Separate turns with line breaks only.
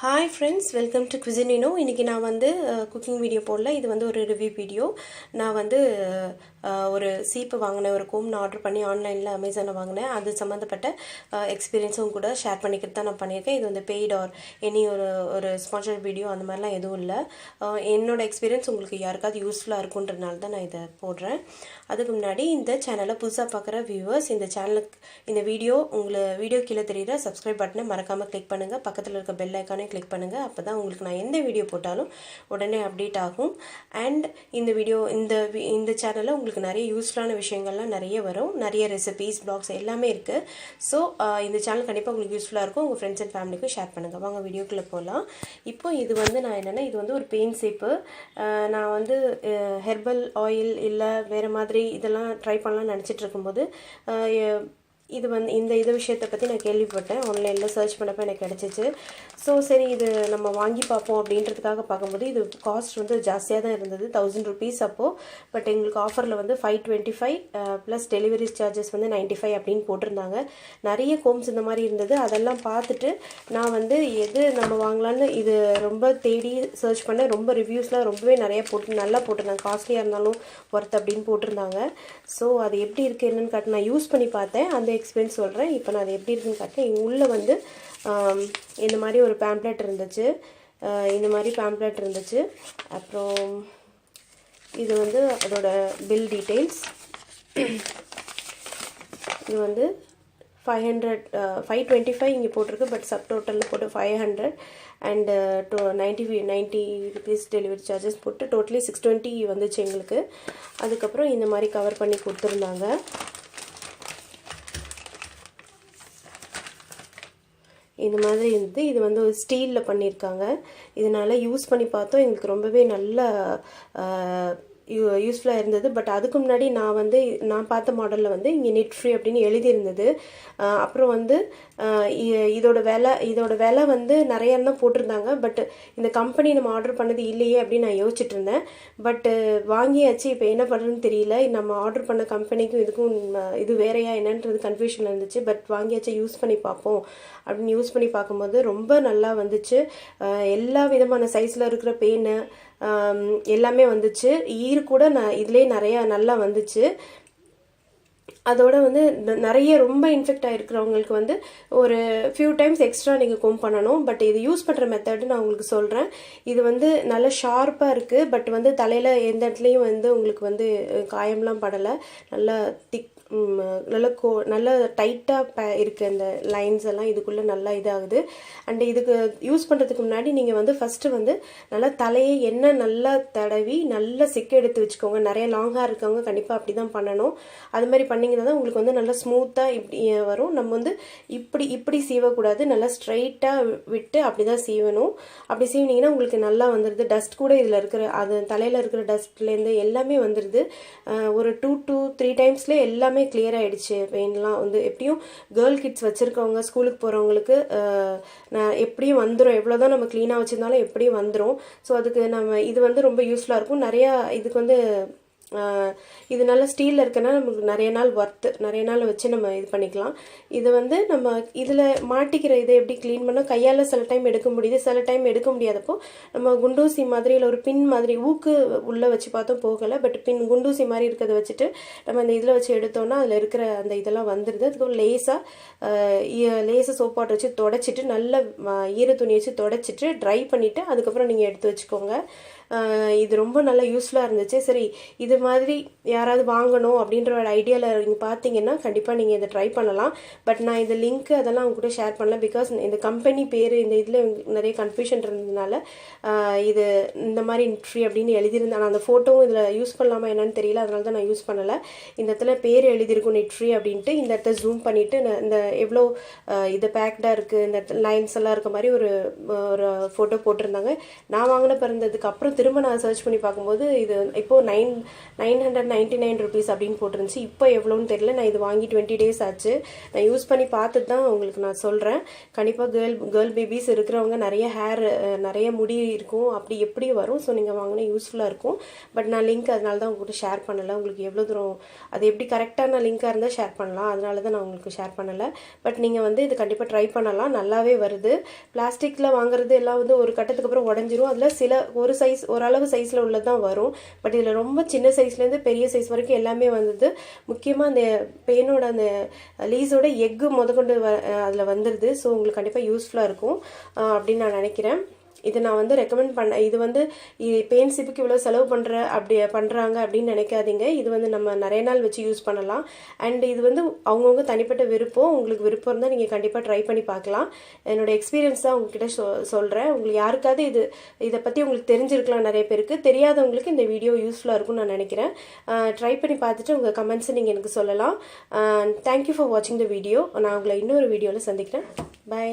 Hi friends, welcome to Cuisine. இன்னைக்கு நான் வந்து குக்கிங் வீடியோ போடல. இது வந்து ஒரு ரிவ்யூ வீடியோ. நான் வந்து ஒரு சீப்பு வாங்கினேன், ஒரு கோம் ஆர்டர் பண்ணி ஆன்லைனில் அமேசானில் வாங்கினேன். அது சம்மந்தப்பட்ட எக்ஸ்பீரியன்ஸும் கூட ஷேர் பண்ணிக்கிட்டு தான் நான் பண்ணியிருக்கேன். இது வந்து பெய்ட் ஆர் எனி ஒரு ஸ்பான்சர் வீடியோ அந்த மாதிரிலாம் எதுவும் இல்லை. என்னோட எக்ஸ்பீரியன்ஸ் உங்களுக்கு யாருக்காவது யூஸ்ஃபுல்லாக இருக்குன்றதுனால தான் நான் இதை போடுறேன். அதுக்கு முன்னாடி இந்த சேனலை புதுசாக பார்க்குற வியூவர்ஸ், இந்த சேனலுக்கு இந்த வீடியோ கீழே தெரியுற சப்ஸ்கிரைப் பட்டனை மறக்காமல் கிளிக் பண்ணுங்கள். பக்கத்தில் இருக்க பெல் ஐக்கானே கிளிக் பண்ணுங்கள். அப்போ தான் உங்களுக்கு நான் எந்த வீடியோ போட்டாலும் உடனே அப்டேட் ஆகும். அண்ட் இந்த சேனலில் உங்களுக்கு நிறைய யூஸ்ஃபுல்லான விஷயங்கள்லாம் நிறைய வரும். நிறைய ரெசிபீஸ், பிளாக்ஸ் எல்லாமே இருக்குது. ஸோ இந்த சேனல் கண்டிப்பாக உங்களுக்கு யூஸ்ஃபுல்லாக இருக்கும். உங்கள் ஃப்ரெண்ட்ஸ் அண்ட் ஃபேமிலிக்கும் ஷேர் பண்ணுங்கள். வாங்க வீடியோக்குள்ளே போகலாம். இப்போ இது வந்து நான் என்னென்னா, இது வந்து ஒரு பெயின் சீப்பு. நான் வந்து ஹெர்பல் ஆயில் இல்லை வேறு மாதிரி இதெல்லாம் ட்ரை பண்ணலாம்னு நினச்சிட்டு இருக்கும்போது இது வந்து இந்த விஷயத்தை பற்றி நான் கேள்விப்பட்டேன். ஆன்லைனில் சர்ச் பண்ணப்போ எனக்கு கிடச்சிச்சு. ஸோ சரி, இது நம்ம வாங்கி பார்ப்போம் அப்படின்றதுக்காக பார்க்கும்போது இது காஸ்ட் வந்து ஜாஸ்தியாக தான் இருந்தது, 1000 rupees அப்போது. பட் எங்களுக்கு ஆஃபரில் வந்து 525 ப்ளஸ் டெலிவரி சார்ஜஸ் வந்து 95 அப்படின்னு போட்டிருந்தாங்க. நிறைய கோம்ஸ் இந்த மாதிரி இருந்தது. அதெல்லாம் பார்த்துட்டு நான் வந்து எது நம்ம வாங்கலான்னு இது ரொம்ப தேடி சர்ச் பண்ணேன். ரொம்ப ரிவ்யூஸ்லாம் ரொம்பவே நிறைய நல்லா போட்டிருந்தாங்க. காஸ்ட்லியாக இருந்தாலும் ஒர்த் அப்படின்னு போட்டிருந்தாங்க. ஸோ அது எப்படி இருக்குது என்னென்னு காட்டு நான் யூஸ் பண்ணி பார்த்தேன். அந்த எக்ஸ்பீரியன்ஸ் சொல்கிறேன். இப்போ நான் அது எப்படி இருக்குன்னு காட்டுறேன். எங்கள் உள்ளே வந்து இந்த மாதிரி ஒரு பேம்ப்ளெட் இருந்துச்சு. அப்புறம் இது வந்து அதோட பில் டீட்டெயில்ஸ். இது வந்து 525 இங்கே போட்டிருக்கு. பட் சப் டோட்டலில் போட்டு 500 அண்ட் 90 rupees டெலிவரி சார்ஜஸ் போட்டு டோட்டலி 620 வந்துச்சு எங்களுக்கு. அதுக்கப்புறம் இந்த மாதிரி கவர் பண்ணி கொடுத்துருந்தாங்க. இந்த மாதிரி இருந்து இது வந்து ஒரு ஸ்டீலில் பண்ணியிருக்காங்க. இதனால் யூஸ் பண்ணி பார்த்தோம். எங்களுக்கு ரொம்பவே நல்ல யூஸ்ஃபுல்லாக இருந்தது. பட் அதுக்கு முன்னாடி நான் பார்த்த மாடலில் வந்து இங்கே நெட் ஃப்ரீ அப்படின்னு எழுதியிருந்தது. அப்புறம் வந்து இதோட விலை வந்து நிறையா தான் போட்டிருந்தாங்க. பட் இந்த கம்பெனி நம்ம ஆர்டர் பண்ணது இல்லையே அப்படின்னு நான் யோசிச்சுட்டு இருந்தேன். பட் வாங்கியாச்சு. இப்போ என்ன பண்ணுறதுன்னு தெரியல. நம்ம ஆர்டர் பண்ண கம்பெனிக்கும் இதுக்கும் இது வேறையா என்னன்றது கன்ஃபியூஷன் இருந்துச்சு. பட் வாங்கியாச்சு, யூஸ் பண்ணி பார்ப்போம் அப்படின்னு யூஸ் பண்ணி பார்க்கும்போது ரொம்ப நல்லா வந்துச்சு. எல்லா விதமான சைஸில் இருக்கிற பேனு எல்லாமே வந்துச்சு. ஈர் கூட இதுலேயே நிறையா நல்லா வந்துச்சு. அதோட வந்து நிறைய ரொம்ப இன்ஃபெக்ட் ஆகிருக்கிறவங்களுக்கு வந்து ஒரு ஃபியூ டைம்ஸ் எக்ஸ்ட்ரா நீங்கள் கோம் பண்ணணும். பட் இது யூஸ் பண்ணுற மெத்தடு நான் உங்களுக்கு சொல்கிறேன். இது வந்து நல்லா ஷார்ப்பாக இருக்குது. பட் வந்து தலையில் எந்த இடத்துலையும் வந்து உங்களுக்கு வந்து காயம்லாம் படலை. நல்லா நல்ல டைட்டாக இருக்குது. அந்த லைன்ஸ் எல்லாம் இதுக்குள்ளே நல்லா இதாகுது. அண்ட் இதுக்கு யூஸ் பண்ணுறதுக்கு முன்னாடி நீங்கள் வந்து ஃபஸ்ட்டு வந்து நல்லா தலையை எண்ணெய் நல்லா தடவி நல்லா சிக்க எடுத்து வச்சுக்கோங்க. நிறைய லாங் ஹேர் இருக்கவங்க கண்டிப்பாக அப்படி தான் பண்ணணும். அது மாதிரி பண்ணிங்கன்னா தான் உங்களுக்கு வந்து நல்லா ஸ்மூத்தாக இப்படி வரும். நம்ம வந்து இப்படி சீவக்கூடாது. நல்லா ஸ்ட்ரைட்டாக விட்டு அப்படி தான் சீவணும். அப்படி சீவினீங்கன்னா உங்களுக்கு நல்லா வந்துடுது. டஸ்ட் கூட இதில் இருக்கிற அது தலையில் இருக்கிற டஸ்ட்லேருந்து எல்லாமே வந்துடுது. ஒரு 2 to 3 டைம்ஸ்லேயே எல்லாமே கிளியர் ஆகிடுச்சு. பெயின்லாம் வந்து எப்படியும் கேர்ள் கிட்ஸ் வச்சுருக்கவங்க, ஸ்கூலுக்கு போகிறவங்களுக்கு எப்படியும் வந்துடும். எவ்வளோதான் நம்ம க்ளீனாக வச்சுருந்தாலும் எப்படியும் வந்துடும். ஸோ அதுக்கு இது வந்து ரொம்ப யூஸ்ஃபுல்லாக இருக்கும். நிறையா இதுக்கு வந்து இது நல்லா ஸ்டீலில் இருக்கனால நமக்கு நிறைய நாள் வச்சு நம்ம இது பண்ணிக்கலாம். இது வந்து நம்ம இதில் மாட்டிக்கிற இதை எப்படி க்ளீன் பண்ணால் கையால் சில டைம் எடுக்க முடியுது, சில டைம் எடுக்க முடியாதப்போ நம்ம குண்டூசி மாதிரி இல்லை ஒரு பின் மாதிரி ஊக்கு உள்ளே வச்சு பார்த்தோம் போகலை. பட் குண்டூசி மாதிரி இருக்கிறத வச்சுட்டு நம்ம அந்த இதில் வச்சு எடுத்தோன்னா அதில் இருக்கிற அந்த இதெல்லாம் வந்துடுது. அதுக்கப்புறம் லேசாக சோப் வாட்டர் வச்சு தொடச்சிட்டு நல்ல ஈர துணி வச்சு தொடச்சிட்டு ட்ரை பண்ணிவிட்டு அதுக்கப்புறம் நீங்கள் எடுத்து வச்சுக்கோங்க. இது ரொம்ப நல்லா யூஸ்ஃபுல்லாக இருந்துச்சு. சரி, இது மாதிரி யாராவது வாங்கணும் அப்படின்ற ஒரு ஐடியாவில் நீங்கள் பார்த்தீங்கன்னா கண்டிப்பாக நீங்கள் இதை ட்ரை பண்ணலாம். பட் நான் இந்த லிங்க்கு அதெல்லாம் அவங்க கூட ஷேர் பண்ணல. பிகாஸ் இந்த கம்பெனி பேர் இந்த இதில் நிறைய கன்ஃபியூஷன் இருந்ததுனால இது இந்த மாதிரி ஃப்ரீ அப்படின்னு எழுதியிருந்தேன். நான் அந்த ஃபோட்டோவும் இதில் யூஸ் பண்ணலாமா என்னன்னு தெரியல, அதனால தான் நான் யூஸ் பண்ணலை. இந்த இடத்துல பேர் எழுதியிருக்கும் நெட் ஃப்ரீ அப்படின்ட்டு. இந்த இடத்த ஜூம் பண்ணிவிட்டு இந்த எவ்வளோ இது பேக்டாக இருக்குது, இந்த லைன்ஸ் எல்லாம் இருக்க மாதிரி ஒரு ஃபோட்டோ போட்டிருந்தாங்க. நான் வாங்கின பிறந்ததுக்கு அப்புறம் திரும்ப நான் சர்ச் பண்ணி பார்க்கும்போது இது இப்போது 999 rupees அப்படின்னு போட்டிருந்துச்சு. இப்போ எவ்வளோன்னு தெரியல. நான் இது வாங்கி 20 days ஆச்சு. நான் யூஸ் பண்ணி பார்த்துட்டு தான் உங்களுக்கு நான் சொல்கிறேன். கண்டிப்பாக கேர்ள் பேபிஸ் இருக்கிறவங்க நிறைய நிறைய முடி இருக்கும், அப்படி எப்படி வரும். ஸோ நீங்கள் வாங்கினா யூஸ்ஃபுல்லாக இருக்கும். பட் நான் லிங்க் அதனால தான் உங்கள்கிட்ட ஷேர் பண்ணலை. உங்களுக்கு எவ்வளோ தூரம் அது எப்படி கரெக்டான லிங்காக இருந்தால் ஷேர் பண்ணலாம், அதனால தான் நான் உங்களுக்கு ஷேர் பண்ணலை. பட் நீங்கள் வந்து இது கண்டிப்பாக ட்ரை பண்ணலாம், நல்லாவே வருது. பிளாஸ்டிக்கில் வாங்குறது எல்லாம் வந்து ஒரு கட்டத்துக்கு அப்புறம் உடஞ்சிரும். அதில் ஓரளவு சைஸில் உள்ளது தான் வரும். பட் இதில் ரொம்ப சின்ன சைஸ்லேருந்து பெரிய சைஸ் வரைக்கும் எல்லாமே வந்தது. முக்கியமாக அந்த பெயினோட அந்த லீஸோட எக்கு முதற்கொண்டு அதில் வந்துடுது. ஸோ உங்களுக்கு கண்டிப்பாக யூஸ்ஃபுல்லாக இருக்கும் அப்படின்னு நான் நினைக்கிறேன். இது நான் வந்து ரெக்கமெண்ட் பண்ண. இது வந்து பெயின் சிப்புக்கு இவ்வளோ செலவு பண்ணுறாங்க அப்படின்னு நினைக்காதீங்க. இது வந்து நம்ம நிறைய நாள் வச்சு யூஸ் பண்ணலாம். அண்ட் இது வந்து அவங்கவுங்க தனிப்பட்ட விருப்பம். உங்களுக்கு விருப்பம் இருந்தால் நீங்கள் கண்டிப்பாக ட்ரை பண்ணி பார்க்கலாம். என்னோடய எக்ஸ்பீரியன்ஸ் தான் உங்ககிட்ட சொல்கிறேன். உங்களுக்கு யாருக்காவது இதை பற்றி உங்களுக்கு தெரிஞ்சிருக்கலாம். நிறைய பேருக்கு தெரியாதவங்களுக்கு இந்த வீடியோ யூஸ்ஃபுல்லாக இருக்கும்னு நான் நினைக்கிறேன். ட்ரை பண்ணி பார்த்துட்டு உங்கள் கமெண்ட்ஸை நீங்கள் எனக்கு சொல்லலாம். தேங்க்யூ ஃபார் வாட்சிங் த வீடியோ. நான் உங்களை இன்னொரு வீடியோவில் சந்திக்கிறேன். பை.